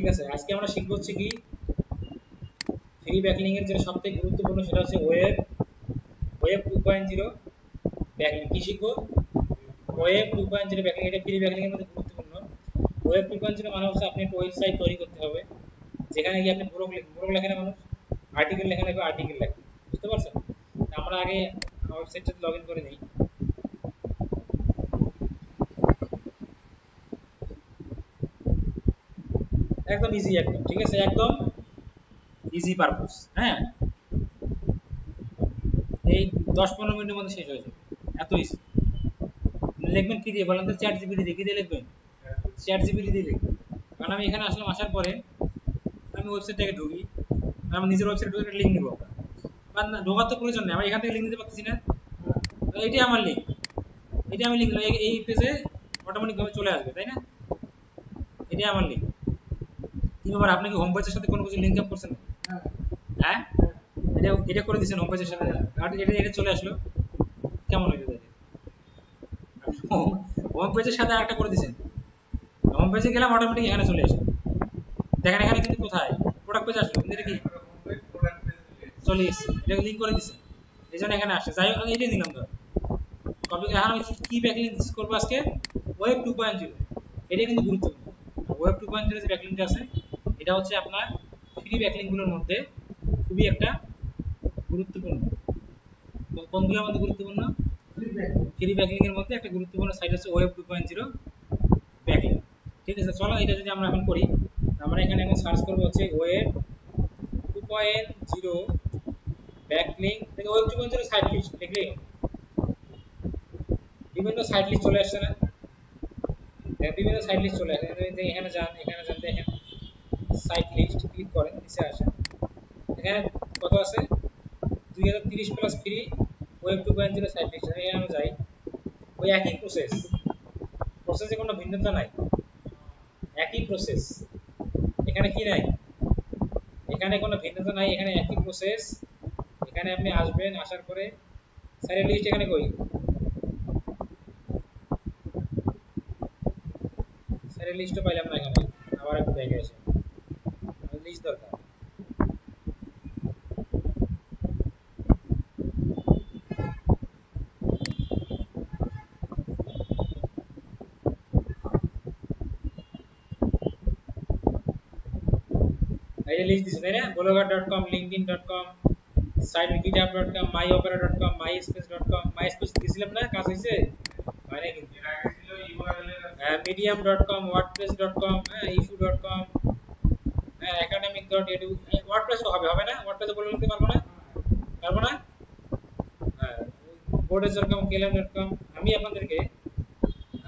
ঠিক আছে, আজকে আমরা শিখব হচ্ছে কি ফ্রি ব্যাকলিং এর যেটা সবথেকে গুরুত্বপূর্ণ সেটা হচ্ছে ওয়েব 2.0 ব্যাকলিং। কি শিখবো? Web 2.0 backlink. এটা ফ্রি ব্যাকলিং এর মধ্যে গুরুত্বপূর্ণ। ওয়েব 2.0 মানে হচ্ছে আপনি একটা ওয়েবসাইট তৈরি করতে হবে যেখানে গিয়ে আপনি ব্লগ লেখে না মানুষ, আর্টিকেল লেখে না, আর্টিকেল লেখে, বুঝতে পারছেন? আমরা আগে ওয়েবসাইটটাতে লগ ইন করে নিই। একদম ইজি, একদম ঠিক আছে, একদম ইজি পারপোজ। হ্যাঁ, এই 10-15 মিনিটের মধ্যে শেষ হয়ে যাবে, এত ইজি। লিখবেন কি দিয়ে বলেন তো? চ্যাট জিপিটি দিয়ে। কি দিয়ে লিখবেন? চ্যাট জিপিটি দিয়ে লিখবেন। কারণ আমি এখানে আসলাম, আসার পরে আমি ওয়েবসাইটটাকে ঢুকি, আমি নিজের ওয়েবসাইট ঢুকে লিঙ্ক নিব। বা না, ঢোকার তো প্রয়োজন নেই, আমি এখান থেকে লিঙ্ক নিতে পারতেছি না। এটাই আমার লিঙ্ক, এটা আমি লিঙ্ক এই পেজে অটোমেটিকভাবে চলে আসবে, তাই না? এটাই আমার লিঙ্ক। কি ব্যাপার, আপনি কি হোম পেজের সাথে কোনো কিছু লিঙ্ক আপ করছেন? হ্যাঁ, এটা এটা করে দিয়েছেন হোম পেজের সাথে, আর এটা এটা চলে আসলো, কেমন হইলো? হোম পেজের সাথে আরেকটা করে দিয়েছেন, হোম পেজে গেলাম অটোমেটিক এখানে চলে আসে। দেখেন এখানে কিন্তু কোথায় প্রোডাক্ট পেজ আসলো, কিন্তু এটা কি চলে এসেছে, এটা লিঙ্ক করে দিয়েছেন, এই জন্য এখানে আসছে। যাই হোক, এটাই নিলাম ধর কপি। এখন আমি কি ব্যাকলিঙ্ক করবো আজকে? ওয়েব 2.0। এটা কিন্তু গুরুত্বপূর্ণ। ওয়েব 2.0 যে ব্যাকলিঙ্কটা আছে, এটা হচ্ছে আপনার ফ্রি ব্যাকলিঙ্কগুলোর মধ্যে খুবই একটা গুরুত্বপূর্ণ। কোনগুলোর মধ্যে গুরুত্বপূর্ণ? ফ্রি ব্যাকলিঙ্ক এর মধ্যে একটা গুরুত্বপূর্ণ সাইট হচ্ছে ওয়েব 2.0 ব্যাকলিঙ্ক। ঠিক আছে, চলো এটা যদি আমরা এখন করি, আমরা এখানে এখন সার্চ করবো হচ্ছে web 2.0 backlink, web 2.0 site list লিখলেই বিভিন্ন সাইট লিস্ট চলে আসছে না? বিভিন্ন সাইট লিস্ট চলে আসে। এখানে যান, এখানে যান, দেখেন সাইট লিস্ট ক্লিক করেন, নিচে আসেন, এখানে কত আছে? 2030 plus free web 2.0 site list. এখানে আমরা যাই, ওই একই প্রসেসে কোনো ভিন্নতা নাই, একই প্রসেস। এখানে কি নাই? এখানে কোনো ভিন্নতা নাই, এখানে একই প্রসেস। এখানে আপনি আসবেন, আসার পরে সাইট লিস্ট এখানে কই? সাইট লিস্টও পাইলাম না এখানে, আবার একটু দেখে আসি, লিস্ট দরকার। এই যে লিস্ট দিছে, তাই না? blogger.com, linkedin.com, sitegithub.com, myopera.com, myspace.com, myspace দিছিলাম না? কাজ হইছে? হয় না কিন্তু। এর আগে ছিল URL এর medium.com, wordpress.com, issue.com, academic.edu, wordpress হবে হবে না? wordpress বলে লিখতে পারবো না? পারবো না? হ্যাঁ, borders.com, kellam.com। আমি আপনাদেরকে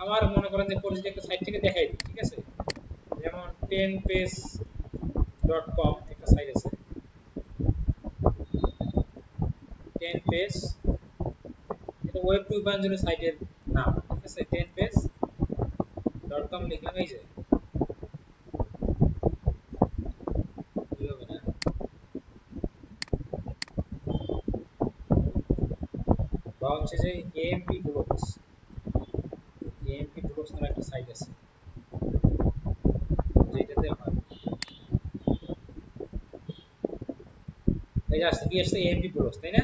আমার মনে করেন যে পরিচিত একটা সাইট থেকে দেখাই দিই, ঠিক আছে? যেমন 10page.com একটা সাইট আছে, 10page, এটা ওয়েব 2.0 সাইটের নাম, ঠিক আছে? 10page.com লিখলাম, এই যে হবে না, বা হচ্ছে যে এএমপি ব্লগস নামে একটা সাইট আছে, যেটাতে হয় এই যে আসছে, কি আসছে? এএমপি ব্লগস, তাই না?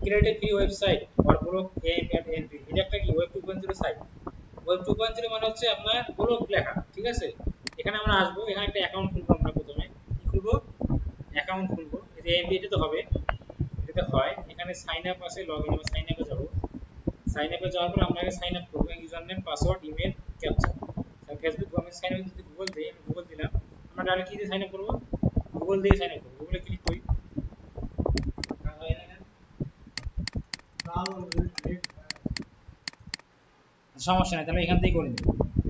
Create a free website or blog AMP at AMP. এটা একটা কি ওয়েব 2.0 সাইট। ওয়েব 2.0 মানে হচ্ছে আপনার ব্লগ লেখা, ঠিক আছে? এখানে আমরা আসবো, এখানে একটা অ্যাকাউন্ট খুলবো। আমরা প্রথমে কি খুলবো? অ্যাকাউন্ট খুলবো। এই যে এএমপি এটা তো হবে, এটাতে হয়। এখানে সাইন আপ আছে, লগইন, আমরা সাইন আপে যাব। সাইন আপে যাওয়ার পর আমরা আগে সাইন আপ করবো, user name, password, email, captcha. Facebook আমি সাইন আপ যদি গুগল দিই, আমি গুগল দিলাম, আমরা ডাইরেক্ট কি দিয়ে সাইন আপ করবো? গুগল দিয়ে সাইন আপ করবো। গুগলে ক্লিক করি, সমস্যা নেই, তাহলে এখান থেকেই করে নিই।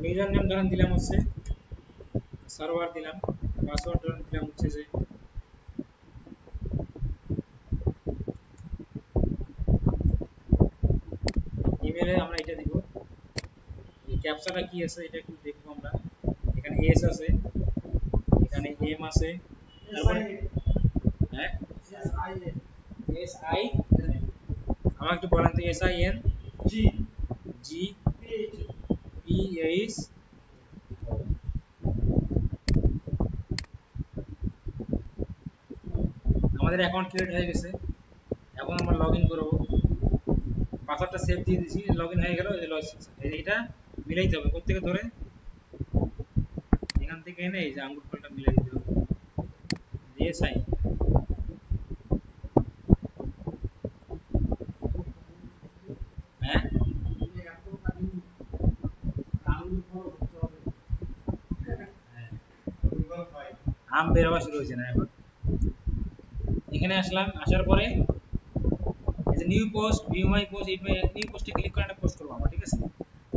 ইউজার নেম ধরেন দিলাম হচ্ছে সার্ভার, দিলাম পাসওয়ার্ড ধরেন দিলাম হচ্ছে যে ইমেলে, আমরা এটা দিব। এই ক্যাপচাটা কি আছে এটা একটু দেখবো আমরা। এখানে এস আছে, এখানে এম আছে, তারপরে হ্যাঁ এস আই, আমার একটু বলেন তো, S I N G G P H আমাদের অ্যাকাউন্ট ক্রিয়েট হয়ে গেছে। এখন আমরা লগইন করব, পাসওয়ার্ডটা সেভ দিয়ে দিয়েছি, লগইন হয়ে গেল। এটা মিলাইতে হবে কোত্থেকে ধরে, এখান থেকে এনে এই যে আঙ্গুল ফলটা মিলাই দিতে হবে, দিয়ে সাইন। হ্যাঁ আম বের হওয়া শুরু হয়েছে না এখন। এখানে আসলাম, আসার পরে এই যে নিউ পোস্ট, ভিউ মাই পোস্ট, এই নিউ পোস্টে ক্লিক করে একটা পোস্ট করব আমরা, ঠিক আছে।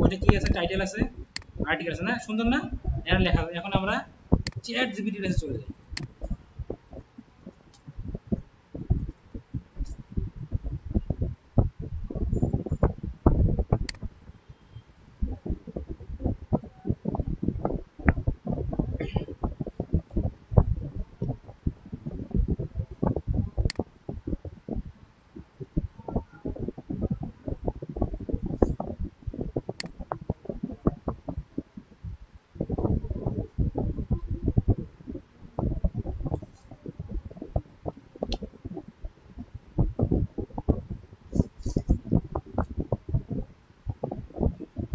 ওইটা কি আছে, টাইটেল আছে, আর্টিকেল আছে, না সুন্দর না? এখানে লেখা হবে। এখন আমরা চ্যাট জিপিটির কাছে চলে যাই।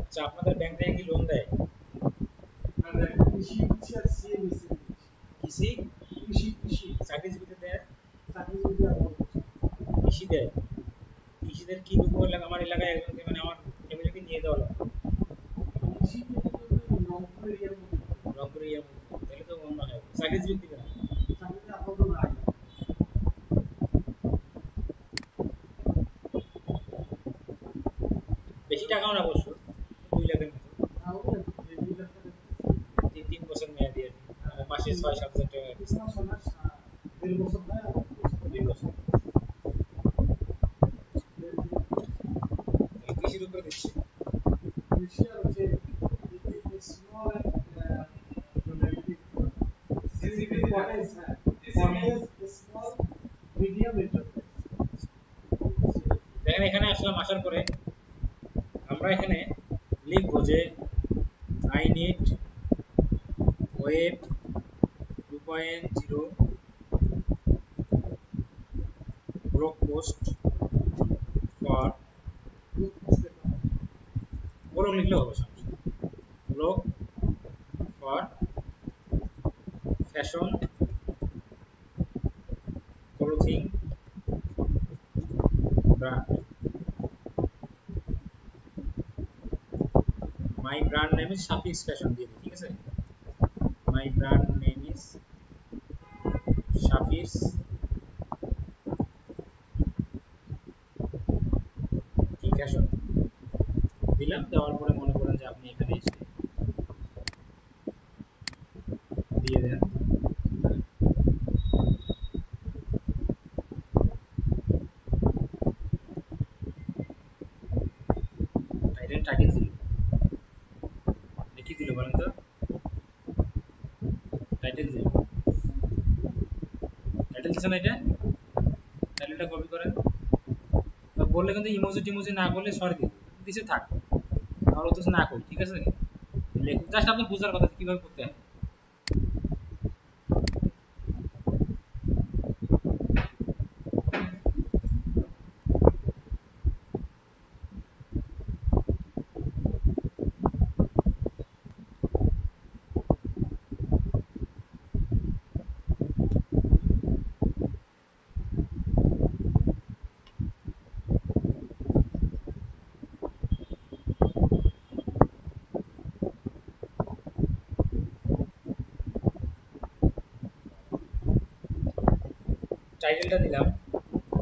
আচ্ছা, আপনাদের ব্যাংক থেকে কি লোন দেয়? কৃষি আর সিএমএসি কৃষি কৃষি চাকরি জীবিকা দেয়, চাকরি কৃষি দেয়। কৃষিদের কি রকম এলাকা, আমার এলাকায় একজনকে মানে আমার ফ্যামিলিকে নিয়ে দেওয়া লাগবে রংপুরে, তাহলে তো অন্য হয়, চাকরি জীবিকা দিবে না। চাকরিতে আপাতত নাই। বেশি টাকাও না অবশ্য, 2 লাখের মতো, তাহলে 2 লাখ টাকা 3 বছর মেয়াদি আর কি, মাসে 6-7 হাজার টাকা আর কি। 1.5 বছর হয় আর 2 বছর কৃষির উপরে দিচ্ছে। কৃষি আর হচ্ছে small CGP cottage, small medium enterprise. দেখেন এখানে আসলাম, আসার পরে আমরা এখানে লিখবো যে I need web 2.0 blog post for, blog লিখলেও হবে, blog for fashion clothing brand. My brand name is Shafi's fashion দিয়ে দিই, ঠিক আছে। My brand name is Shafi's কি ফ্যাশন দিলাম। দেওয়ার পরে মনে করেন যে আপনি এখানে এসে দিয়ে দেন টাইটেল দিল, কি দিল বলেন তো, টাইটেল দিল, টাইটেল দিচ্ছে না, এটা টাইটেলটা কপি করেন, বললে কিন্তু ইমোজি টিমোজি না করলে সরি দিছে থাক, তাহলে তো না করি, ঠিক আছে। লেখুন, জাস্ট আপনি বোঝার কথা কিভাবে করতে হয়। টাইটেলটা দিলাম,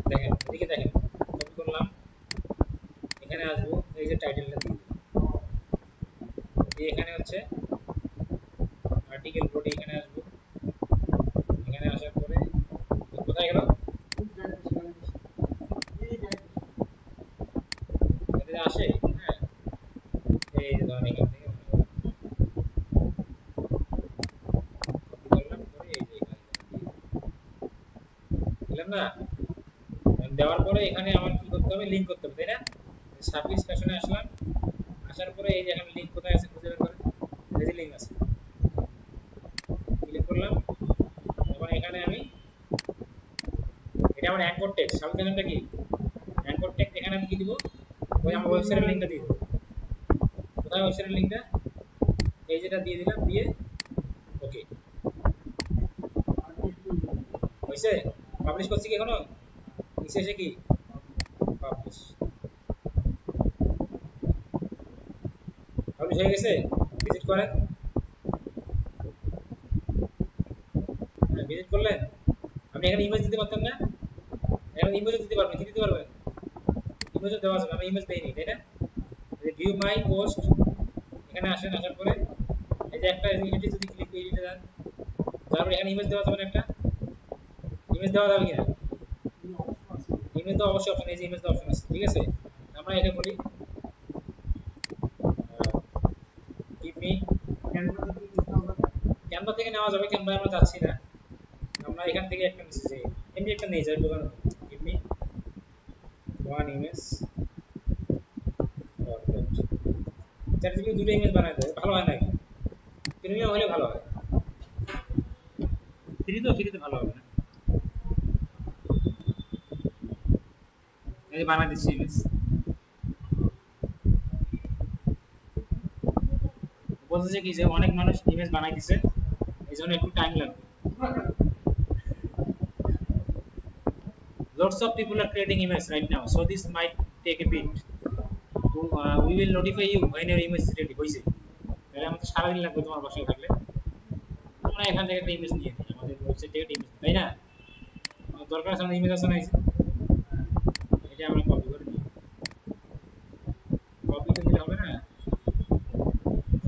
দেখেন এদিকে দেখেন, কপি করলাম, এখানে আসবো, এই যে টাইটেলটা দিয়ে দিয়ে এখানে হচ্ছে আর্টিকেল বডি, এখানে আসবো, এখানে আসার পরে কোথায় গেল, এখানে আসে, হ্যাঁ এই যে ধরেন এখান থেকে কপি করলাম, করে এই যে এখানে দিলাম না, দেওয়ার পরে এখানে আমার কি করতে হবে, লিংক করতে হবে, তাই না। সার্ভিস ফ্যাশনে আসলাম, আসার পরে এই যে এখানে লিংক কোথায় আছে খুঁজে বের করেন, এই যে লিংক আছে, ক্লিক করলাম। এখন এখানে আমি আমার অ্যাঙ্কর টেক্সট সাবজেক্টটা কি অ্যাঙ্কর টেক্সট, এখানে আমি কি দিব ওই আমার ওয়েবসাইটের লিংকটা দিয়ে দেব। কোথায় ওয়েবসাইটের লিংকটা, এই যেটা দিয়ে দিলাম, দিয়ে ওকে হইছে। পাবলিশ করছি কি এখনো, নিচে এসে কি পাবলিশ, পাবলিশ হয়ে গেছে। ভিজিট করেন, ভিজিট করলেন। আপনি এখানে ইমেজ দিতে পারতেন না, এখন ইমেজ দিতে পারবেন, কি দিতে পারবেন, ইমেজ দেওয়া যাবে। আমি ইমেজ দেইনি, তাই না? ভিউ মাই পোস্ট, এখানে আসেন, আসার পরে এই যে একটা এডিট যদি ক্লিক করে এডিটে দেন, তারপর এখানে ইমেজ দেওয়া যাবে না, একটা ইমেজ দেওয়া যাবে কিনা, ইমেজ তো অবশ্যই অপশন, এই যে ইমেজ দেওয়া অপশন আছে, ঠিক আছে। আমরা এটা বলি গিভ মি, ক্যানভা থেকে নেওয়া যাবে, ক্যানভা আমরা যাচ্ছি না, আমরা এখান থেকে একটা নিচ্ছি, যে এমনি একটা নিয়ে যাই দোকানে, give me one image for that. চার জিবি দুটো ইমেজ বানাই দেয়, ভালো হয় নাকি? প্রিমিয়াম হলে ভালো হয়, ফ্রিতে ভালো হবে না। এই যে বানাই দিচ্ছি ইমেজ, বলতেছে কি যে অনেক মানুষ ইমেজ বানাই দিছে, এই জন্য একটু টাইম লাগবে। Lots of people are creating images right now, so this might take a bit. We will notify you when your image is ready. হইছে, তাহলে আমাদের সারাদিন লাগবে তোমার বাসায় থাকলে। তোমরা এখান থেকে একটা ইমেজ নিয়ে নিই, আমাদের ওয়েবসাইট থেকে ইমেজ, তাই না? আমার দরকার আছে, আমাদের ইমেজ আছে না, এটা আমরা কপি করে নিই। কপি তো দিলে হবে না,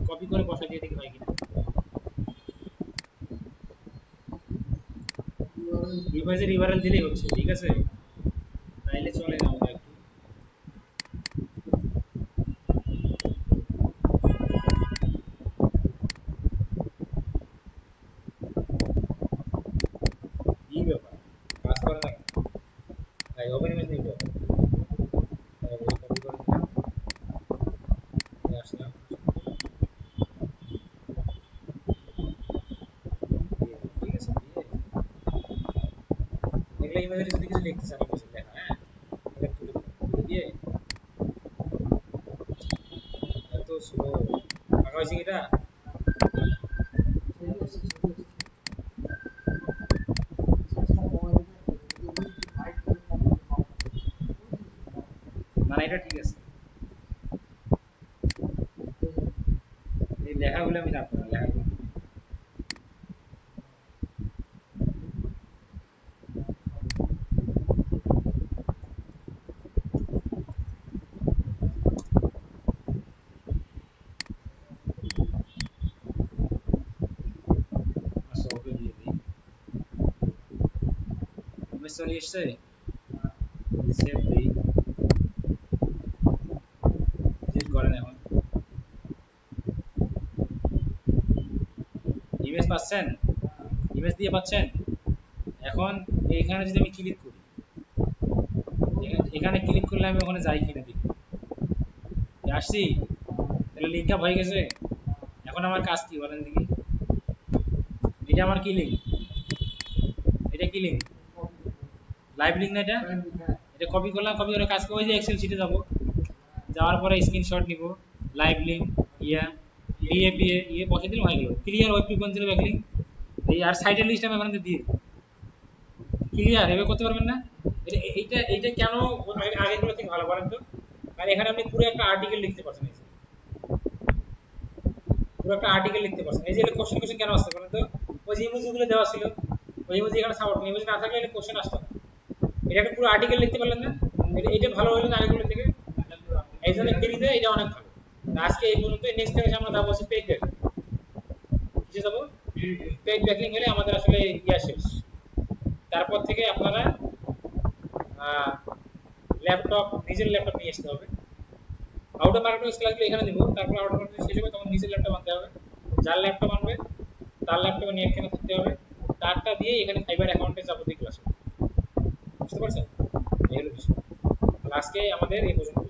কপি করে বসাই দিয়ে দেখি হয় কিনা। ইমেজের ইউআরএল দিলেই হচ্ছে, ঠিক আছে, তাইলে চলে না। আমরা একটু কি ব্যাপার, কাজ করে না, তাই ওপেন ইমেজ নিতে হবে, কপি করে দিলাম, আসলাম, ঠিক আছে। এগুলো ইমেজের যদি কিছু লিখতে চান, কিছু লেখা, হ্যাঁ, এটা তুলে দিয়ে এত স্লো ফাঁকা হয়েছে কিটা, না এটা ঠিক আছে। এই লেখাগুলো আমি রাখবো না, লেখাগুলো আচ্ছা ওকে দিয়ে দিই। ইমেজ চলে এসছে, সেভ দিই, ভিজিট করেন। এখন ইমেজ পাচ্ছেন, ইমেজ দিয়ে পাচ্ছেন। এখন এইখানে যদি আমি ক্লিক করি, এখানে ক্লিক করলে আমি ওখানে যাই কিনা দেখি, আসছি, তাহলে লিঙ্ক আপ হয়ে গেছে। এখন আমার কাজ কি বলেন দেখি, এটা আমার কি লিঙ্ক, এটা কি লিঙ্ক, লাইভ লিঙ্ক না এটা, এটা কপি করলাম, কপি করে কাজ করে ওই যে এক্সেল শিটে যাব, যাওয়ার পরে স্ক্রিনশট নিব, লাইভ লিঙ্ক ইয়ে বসে দিলাম, হয়ে গেল ক্লিয়ার ওয়েব 2.0 ব্যাকলিঙ্ক। এই আর সাইটের লিস্ট আমি আপনাদের দিয়ে ক্লিয়ার, এভাবে করতে পারবেন না? এইটা কেন আগেগুলো থেকে ভালো বলেন তো? আর এখানে আপনি পুরো একটা আর্টিকেল লিখতে পারছেন, পুরো একটা আর্টিকেল লিখতে পারছেন। এই যে কোশ্চেন কেন আসছে বলেন তো? ওই যে ইমোজিগুলো দেওয়া ছিল, ওই ইমোজি এখানে সাপোর্ট নেই, ইমোজি না থাকলে এটা কোশ্চেন আসতো না। এটা একটা পুরো আর্টিকেল লিখতে পারলেন না, এটা ভালো হলো না আগেগুলো থেকে, এই জন্য ফ্রিতে এটা অনেক ভালো। আজকে এই পর্যন্ত, নেক্সট ক্লাসে আমরা যাবো হচ্ছে পেজ ব্যাকলিং, কিসে যাবো, পেজ ব্যাকলিং হলে আমাদের আসলে ইয়া শেষ। তারপর থেকে আপনারা ল্যাপটপ, নিজের ল্যাপটপ নিয়ে আসতে হবে। আউটার মার্কেটিং ক্লাসগুলো এখানে দিব, তারপর আউটার মার্কেটিং শেষ হবে তখন নিজের ল্যাপটপ আনতে হবে। যার ল্যাপটপ আনবে তার ল্যাপটপে নেট কেনা থাকতে হবে, তারটা দিয়ে এখানে ফাইবার অ্যাকাউন্টে যাবতীয় ক্লাস হবে। বুঝতে পারছেন? এই হলো বিষয়। আজকে আমাদের এই পর্যন্ত।